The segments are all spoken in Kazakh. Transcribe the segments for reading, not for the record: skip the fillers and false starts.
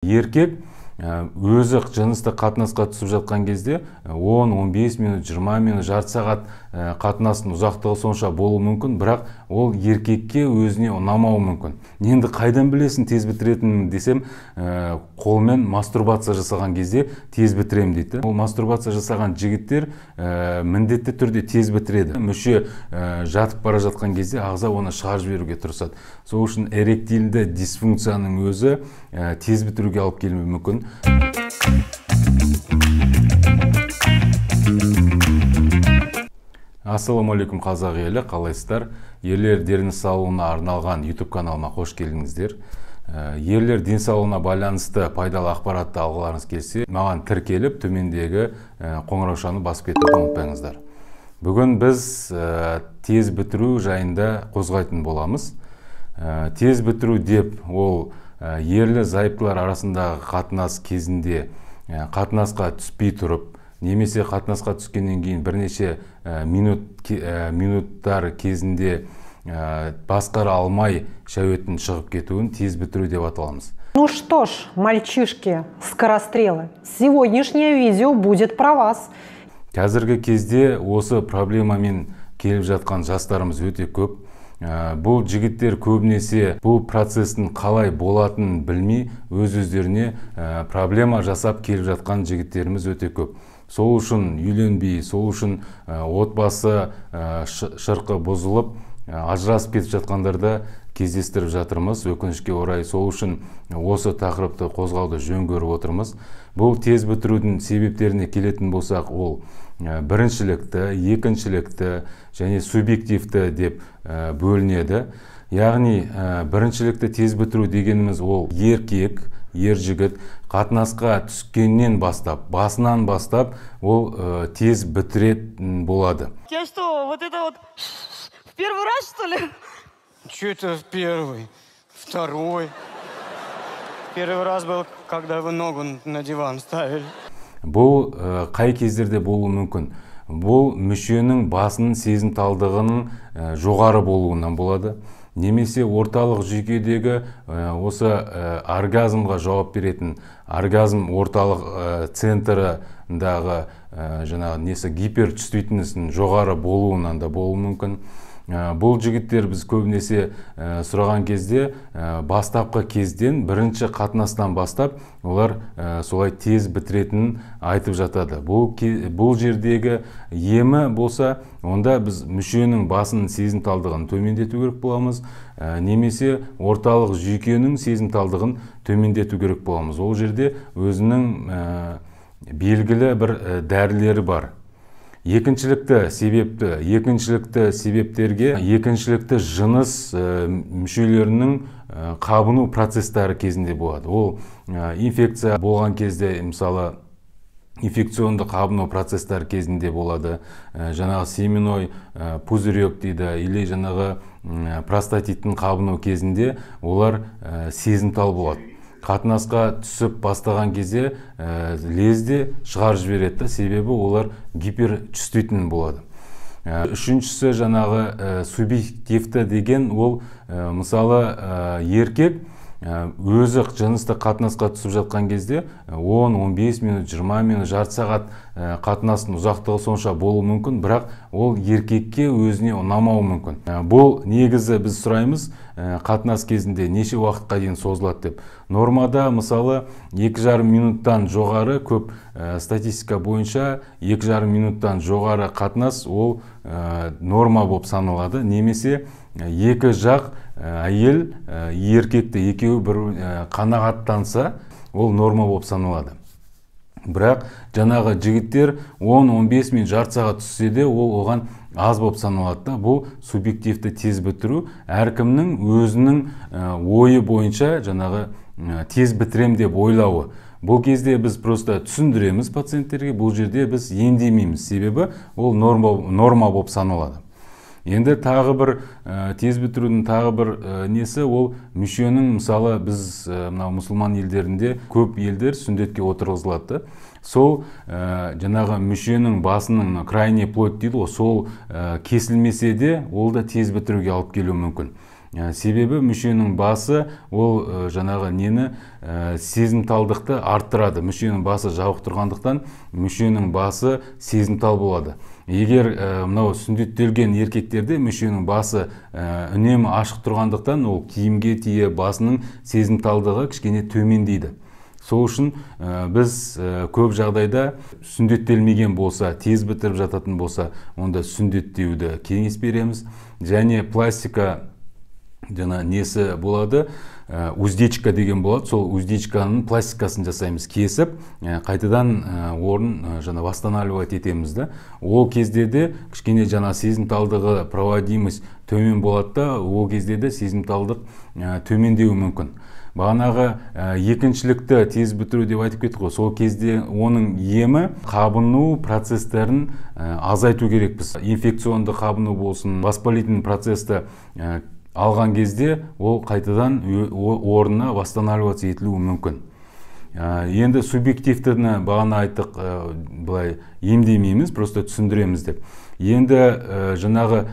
Еркек өзі жыныстық қатынасқа түсіп жатқан кезде 10-15 минут, 20 минут, жарты сағат қатынастың ұзақтығы сонша болуы мүмкін, бірақ ол еркекке өзіне ұнамауы мүмкін. Енді қайдан білесің тез бітіретінін десем, қолмен мастурбация жасаған кезде тез бітірем дейді. Ол мастурбация жасаған жігіттер міндетті түрде тез бітіреді. Мүше жатып бара жатқан кезде ағза оны шығарып жіберуге тырысады. Сол үшін эректильді дисфункцияның өзі тез бітіруге алып келуі мүмкін. Ассалаумағалейкум қазақ елі, қалайсыздар? Ерлер денсаулығына арналған YouTube каналыма қош келдіңіздер. Ерлер денсаулығына байланысты пайдалы ақпаратты алғыларыңыз келсе, маған тіркеліп төмендегі қоңыраушаны басып кетуді ұмытпаңыздар. Бүгін біз тез бітіру жайында қозғайтын боламыз. Тез бітіру деп ол ерлі зайыптылар арасындағы қатынас кезінде қатынасқа түспей тұрып, немесе қатынасқа түскеннен кейін бірнеше минуттар кезінде басқара алмай шәуеттің шығып кетуін тез бітіру деп аталамыз. Ну что ж, мальчишки, скорострелы, сегодняшнее видео будет про вас. Қазіргі кезде осы проблемамен келіп жатқан жастарымыз өте көп. Бұл жігіттер көбінесе бұл процестің қалай болатынын білмей, өз-өздеріне проблема жасап келіп жатқан жігіттеріміз өте көп. Сол үшін үйленбей, сол үшін отбасы шырқы бұзылып, ажырасып кетіп жатқандарды кездестіріп жатырмыз. Өкінішке орай, сол үшін осы тақырыпты қозғауды жөн көріп отырмыз. Бұл тез бітірудің себептеріне келетін болсақ, ол біріншілікті, екіншілікті және субъективті деп бөлінеді. Яғни біріншілікті тез бітіру дегеніміз ол еркек, ер жігіт қатынасқа түскеннен бастап, басынан бастап ол тез бітіретін болады. Я что, вот это вот в первый раз, что ли? Что это в первый? Второй? Первый раз был, когда вы ногу на диван ставили. Бұл қай кездерде болуы мүмкін? Бұл мүшенің басының сезімталдығының жоғары болуынан болады. Немесе орталық жүйкедегі осы оргазмға жауап беретін оргазм орталық центрындағы гиперчувствительностінің жоғары болуынан да болуы мүмкін. Бұл жігіттер біз көбінесе сұраған кезде бастапқы кезден бірінші қатынастан бастап олар солай тез бітіретінін айтып жатады. Бұл жердегі емі болса, онда біз мүшенің басының сезімталдығын төмендету керек боламыз, немесе орталық жүйкенің сезімталдығын төмендету керек боламыз. Ол жерде өзінің белгілі бір дәрілері бар. Екіншілікті себептерге екіншілікті жыныс мүшелерінің қабыну процестері кезінде болады. Ол инфекция болған кезде, мысалы, инфекционды қабыну процестері кезінде болады. Жаңағы семеной пузырек дейді, или жаңағы простатиттің қабыну кезінде олар сезімтал болады. Қатынасқа түсіп бастаған кезде лезде шығарып жібереді, себебі олар гиперчувствительный болады. Үшіншісі жаңағы субъективті деген ол, мысалы, еркек өзі жыныстық қатынасқа түсіп жатқан кезде 10-15 минут, 20 минут, жарты сағат қатынастың ұзақтығы сонша болуы мүмкін, бірақ ол еркекке өзіне ұнамауы мүмкін. Бұл негізі біз сұраймыз, қатынас кезінде неше уақытқа дейін созылады деп. Нормада, мысалы, 2,5 минуттан жоғары, көп статистика бойынша 2,5 минуттан жоғары қатынас ол норма болып саналады. Немесе екі жақ әйел, еркекті екеуі бір қанағаттанса, ол норма болып саналады. Бірақ жаңағы жігіттер 10-15 минут, жарты сағат түссе де, ол оған аз болып саналады. Бұл субъективті тез бітіру, әркімнің өзінің ойы бойынша жаңағы тез бітірем деп ойлауы. Бұл кезде біз просто түсіндіреміз пациенттерге, бұл жерде біз емдемейміз, себебі ол норма болып саналады. Енді тағы бір тез бітірудің тағы бір несі, ол мүшенің, мысалы, біз мұсылман елдерінде көп елдер сүндетке отырғызылады. Сол жаңағы мүшенің басының крайний плоть дейді, сол кесілмесе де, ол да тез бітіруге алып келуі мүмкін. Себебі мүшенің басы ол жаңағы нені сезімталдықты арттырады. Мүшенің басы жабық тұрғандықтан мүшенің басы сезімтал болады. Егер мынау сүндеттелген еркектерде мүшенің басы үнемі ашық тұрғандықтан ол киімге тие басының сезімталдығы кішкене төмендейді. Сол үшін біз көп жағдайда сүндеттелмеген болса, тез бітіріп жататын болса, онда сүндеттеуді кеңес береміз. Және пластика жаңа несі болады, уздечка деген болады. Сол уздечканың пластикасын жасаймыз, кесіп, қайтадан орын жаңа восстанавливать етеміз да. Ол кезде де кішкене жаңа сезімталдығы, проводимость төмен болады да, ол кезде де сезімталдық төмендеуі мүмкін. Бағанағы екіншілікті тез бітіру деп айтып кеттік қой. Сол кезде оның емі қабыну процестерін азайту керекпіз. Инфекционды қабыну болсын, воспалительный процесті алған кезде ол қайтадан орнына восстанавливаться етілуі мүмкін. Енді субъективтіні бағана айттық, былай емдемейміз, просто түсіндіреміз деп. Енді жаңағы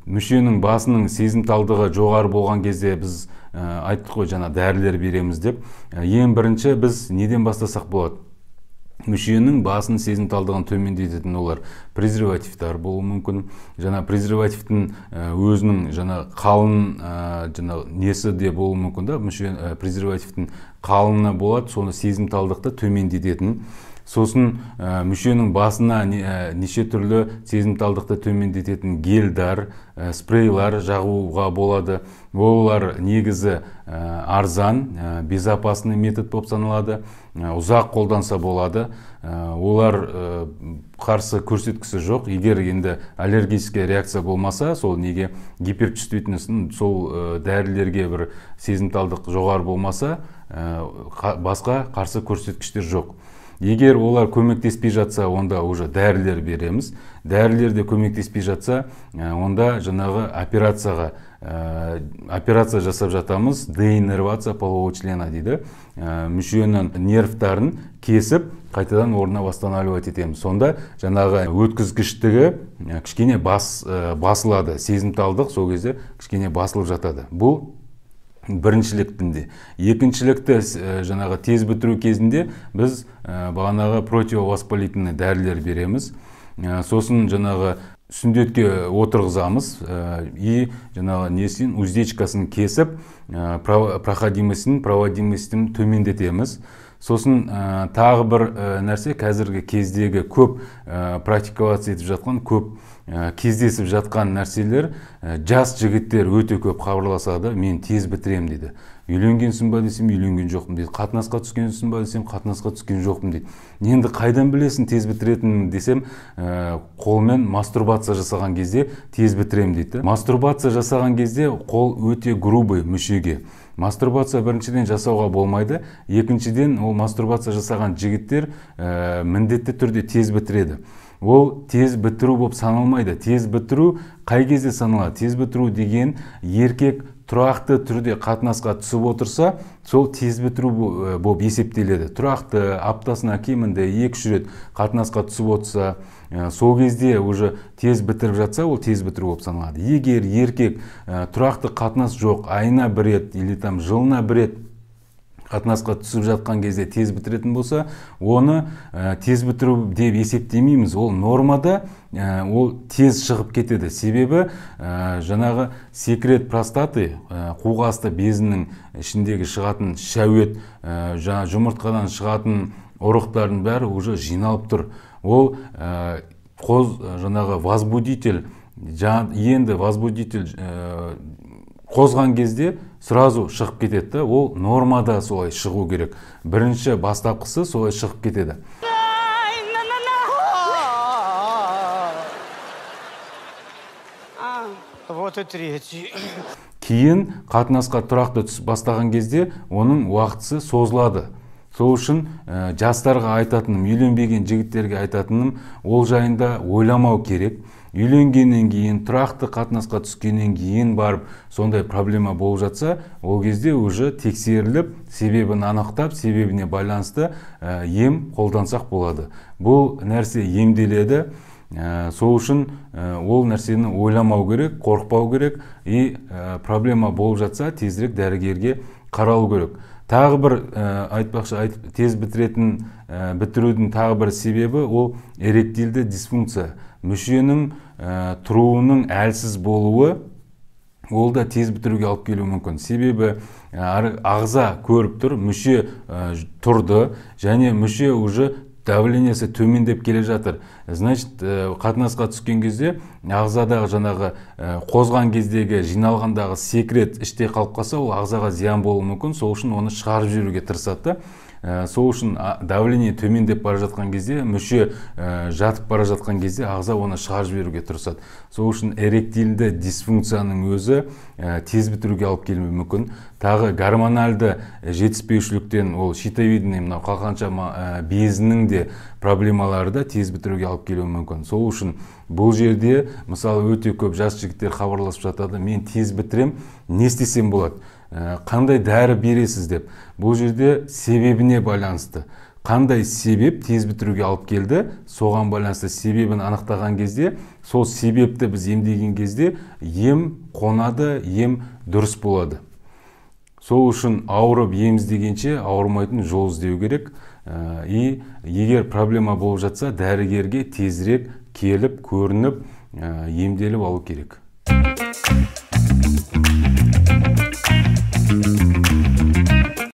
мүшенің басының сезімталдығы жоғары болған кезде біз айттық қой, жаңа дәрілер береміз деп. Ең бірінші біз неден бастасақ болады? Мүшенің басының сезімталдығын төмендететін олар презервативтар болуы мүмкін. Жаңа презервативтің өзінің жаңа қалың жаңа несі де болуы мүмкін да. Презервативтің қалыңы болады, соны сезімталдықты төмендететін. Сосын мүшенің басына неше түрлі сезімталдықты төмендететін гельдар, спрейлар жағуға болады. Олар негізі арзан, безопасный метод болып саналады, ұзақ қолданса болады. Олар қарсы көрсеткісі жоқ. Егер енді аллергическая реакция болмаса, сол неге гиперчувствительностьтің сол дәрілерге бір сезімталдық жоғары болмаса, басқа қарсы көрсеткіштер жоқ. Егер олар көмектеспей жатса, онда уже дәрілер береміз. Дәрілер де көмектеспей жатса, онда жаңағы операция жасап жатамыз, деиннервация полового члена дейді. Мүшенің нервтарын кесіп, қайтадан орнына восстанавливать етеміз. Сонда жаңағы өткізгіштігі кішкене басылады, сезімталдық сол кезде кішкене басылып жатады. Бұл біріншіліктінде. Екіншілікті жаңағы тез бітіру кезінде біз бағанағы противовоспалительный дәрілер береміз. Сосын жаңағы сүндетке отырғызамыз и жаңағы несін уздечкасын кесіп, проводимостін төмендетеміз. Сосын тағы бір нәрсе, қазіргі кездегі көп практиковаться етіп жатқан, көп кездесіп жатқан нәрселер, жас жігіттер өте көп хабарласады, мен тез бітірем дейді. Үйленгенсің ба десем, үйленген жоқпын дейді. Қатынасқа түскенсің ба десем, қатынасқа түскен жоқпын дейді. Енді қайдан білесің тез бітіретінін десем, қолмен мастурбация жасаған кезде тез бітірем дейді. Мастурбация жасаған кезде қол өте грубый мүшеге. Мастурбация біріншіден жасауға болмайды, екіншіден ол мастурбация жасаған жігіттер міндетті түрде тез бітіреді. Ол тез бітіру болып саналмайды. Тез бітіру қай кезде саналады? Тез бітіру деген еркек тұрақты түрде қатынасқа түсіп отырса, сол тез бітіру болып есептеледі. Тұрақты аптасына кемінде 2-3 рет қатынасқа түсіп отырса, сол кезде уже тез бітіріп жатса, ол тез бітіру болып саналады. Егер еркек тұрақты қатынас жоқ, айына 1 рет или жылына 1 рет қатынасқа түсіп жатқан кезде тез бітіретін болса, оны тез бітіру деп есептемейміз. Ол нормада ол тез шығып кетеді. Себебі жаңағы секрет простаты, қуғасты безінің ішіндегі шығатын шәует, жұмыртқадан шығатын ұрықтардың бәрі уже жиналып тұр. Ол жаңағы возбудитель, енді возбудитель қозған кезде сразу шығып кетеді. Ол нормада солай шығу керек. Бірінші бастапқысы солай шығып кетеді. Вот и третий. Кейін қатынасқа тұрақты түсіп бастаған кезде оның уақытысы созылады. Сол үшін жастарға айтатыным, үйленбеген жігіттерге айтатыным, ол жайында ойламау керек. Үйленгеннен кейін, тұрақты қатынасқа түскеннен кейін барып, сондай проблема болып жатса, ол кезде уже тексеріліп, себебін анықтап, себебіне байланысты ем қолдансақ болады. Бұл нәрсе емделеді. Сол үшін ол нәрсені ойламау керек, қорықпау керек, и проблема болып жатса тезірек дәрігерге қаралу керек. Тағы бір айтпақшы, тез бітірудің тағы бір себебі ол эректильді дисфункция. Мүшенің тұруының әлсіз болуы ол да тез бітіруге алып келуі мүмкін. Себебі ағза көріп тұр, мүше тұрды, және мүше уже давлениесі төмендеп келе жатыр. Значит, қатынасқа түскен кезде ағзадағы жаңағы қозған кездегі жиналғандағы секрет іште қалып қалса, ол ағзаға зиян болуы мүмкін. Сол үшін оны шығарып жіберуге тырысады. Сол үшін давление төмендеп бара жатқан кезде, мүше жатып бара жатқан кезде ағза оны шығарып жіберуге тырысады. Сол үшін эректильді дисфункцияның өзі тез бітіруге алып келуі мүмкін. Тағы гормональды жетіспеушіліктен, ол щитовидный, мынау қалқанша безінің де проблемалары да тез бітіруге алып келуі мүмкін. Сол үшін бұл жерде мысалы өте көп жас жігіттер хабарласып жатады, мен тез бітірем, не істесем болады, қандай дәрі бересіз деп. Бұл жерде себебіне байланысты. Қандай себеп тез бітіруге алып келді, соған байланысты себебін анықтаған кезде, сол себепті біз емдеген кезде ем қонады, ем дұрыс болады. Сол үшін ауырып ем іздегенше ауырмайтын жол іздеу керек. И егер проблема болып жатса, дәрігерге тезірек келіп, көрініп, емделіп алу керек.